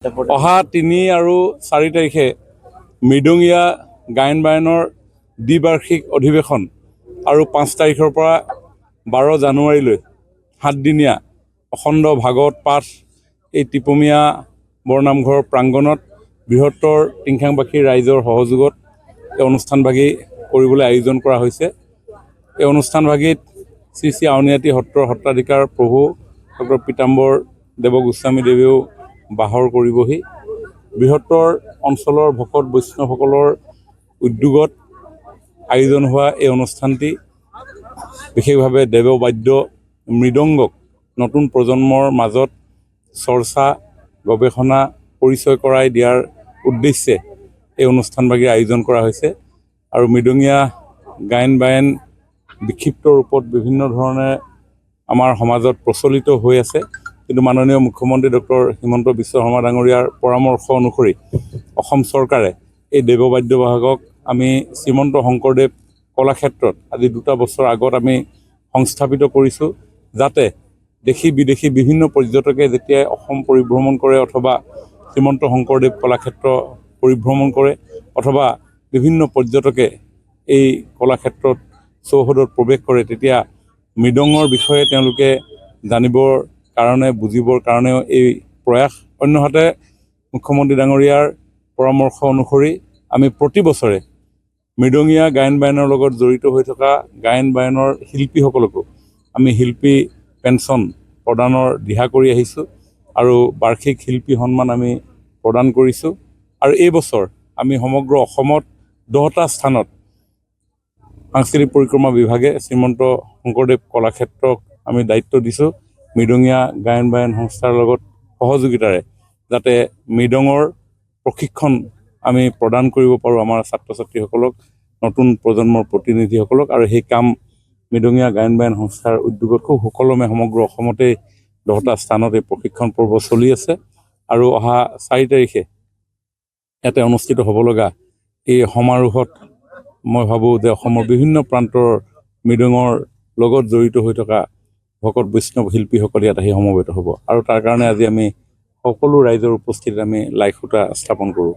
অহা ৩ আৰু ৪ তাৰিখে মৃদঙীয়া গায়ন বায়নৰ দ্বিবাৰ্ষিক অধিৱেশন আৰু ৫ তাৰিখৰ পৰা ১২ জানুৱাৰীলৈ ৭ দিনীয়া অখণ্ড ভাগৱত পাঠ এই টিপমীয়া বৰনামঘৰ প্ৰাংগণত বৃহত্তৰ টিংখাংবাসী ৰাইজৰ সহযোগত এই অনুষ্ঠানভাগী কৰিবলৈ আয়োজন কৰা হৈছে। এই অনুষ্ঠানভাগীত শ্ৰী শ্ৰী আউনীআটী সত্ৰৰ সত্ৰাধিকাৰ প্ৰভু ডক্টৰ পীতাম্বৰ দেৱ গোস্বামী দেৱেও বাহৰ কৰিবহি। বৃহত্তৰ অঞ্চলৰ ভকত বৈষ্ণৱসকলৰ উদ্যোগত আয়োজন হোৱা এই অনুষ্ঠানটি বিশেষভাৱে দেৱবাদ্য মৃদংগক নতুন প্ৰজন্মৰ মাজত চৰ্চা গৱেষণা পৰিচয় কৰাই দিয়াৰ উদ্দেশ্যে এই অনুষ্ঠানভাগীৰ আয়োজন কৰা হৈছে। আৰু মৃদঙীয়া গায়ন বায়ন বিক্ষিপ্ত ৰূপত বিভিন্ন ধৰণে আমাৰ সমাজত প্ৰচলিত হৈ আছে, কিন্তু মাননীয় মুখ্যমন্ত্ৰী ডক্টৰ হিমন্ত বিশ্ব শৰ্মা ডাঙৰীয়াৰ পৰামৰ্শ অনুসৰি অসম চৰকাৰে এই দেৱবাদ্য বিভাগক আমি শ্ৰীমন্ত শংকৰদেৱ কলাক্ষেত্ৰত আজি 2 বছৰ আগত আমি সংস্থাপিত কৰিছোঁ, যাতে দেশী বিদেশী বিভিন্ন পৰ্যটকে যেতিয়া অসম পৰিভ্ৰমণ কৰে অথবা শ্ৰীমন্ত শংকৰদেৱ কলাক্ষেত্ৰ পৰিভ্ৰমণ কৰে অথবা বিভিন্ন পৰ্যটকে এই কলাক্ষেত্ৰত চৌহদত প্ৰৱেশ কৰে, তেতিয়া মৃদঙৰ বিষয়ে তেওঁলোকে জানিবৰ কাৰণে বুজিবৰ কাৰণেও এই প্ৰয়াস। অন্যহাতে মুখ্যমন্ত্ৰী ডাঙৰীয়াৰ পৰামৰ্শ অনুসৰি আমি প্ৰতি বছৰে মৃদঙীয়া গায়ন বায়নৰ লগত জড়িত হৈ থকা গায়ন বায়নৰ শিল্পীসকলকো আমি শিল্পী পেঞ্চন প্ৰদানৰ দিহা কৰি আহিছোঁ আৰু বাৰ্ষিক শিল্পী সন্মান আমি প্ৰদান কৰিছোঁ। আৰু এই বছৰ আমি সমগ্ৰ অসমত 10টা স্থানত সাংস্কৃতিক পৰিক্ৰমা বিভাগে শ্ৰীমন্ত শংকৰদেৱ কলাক্ষেত্ৰক আমি দায়িত্ব দিছোঁ মৃদঙীয়া গায়ন বায়ন সংস্থাৰ লগত সহযোগিতাৰে, যাতে মৃদঙৰ প্ৰশিক্ষণ আমি প্ৰদান কৰিব পাৰোঁ আমাৰ ছাত্ৰ ছাত্ৰীসকলক, নতুন প্ৰজন্মৰ প্ৰতিনিধিসকলক। আৰু সেই কাম মৃদঙীয়া গায়ন বায়ন সংস্থাৰ উদ্যোগত খুব সুকলমে সমগ্ৰ অসমতে 10টা স্থানত এই প্ৰশিক্ষণ পৰ্ব চলি আছে। আৰু অহা 4 তাৰিখে ইয়াতে অনুষ্ঠিত হ'ব লগা এই সমাৰোহত মই ভাবোঁ যে অসমৰ বিভিন্ন প্ৰান্তৰ মৃদঙৰ লগত জড়িত হৈ থকা ভকত বৈষ্ণৱ শিল্পীসকল ইয়াত আহি সমবেত হ'ব। আৰু তাৰ কাৰণে আজি আমি সকলো ৰাইজৰ উপস্থিতিত আমি লাইট খুঁটা স্থাপন কৰোঁ।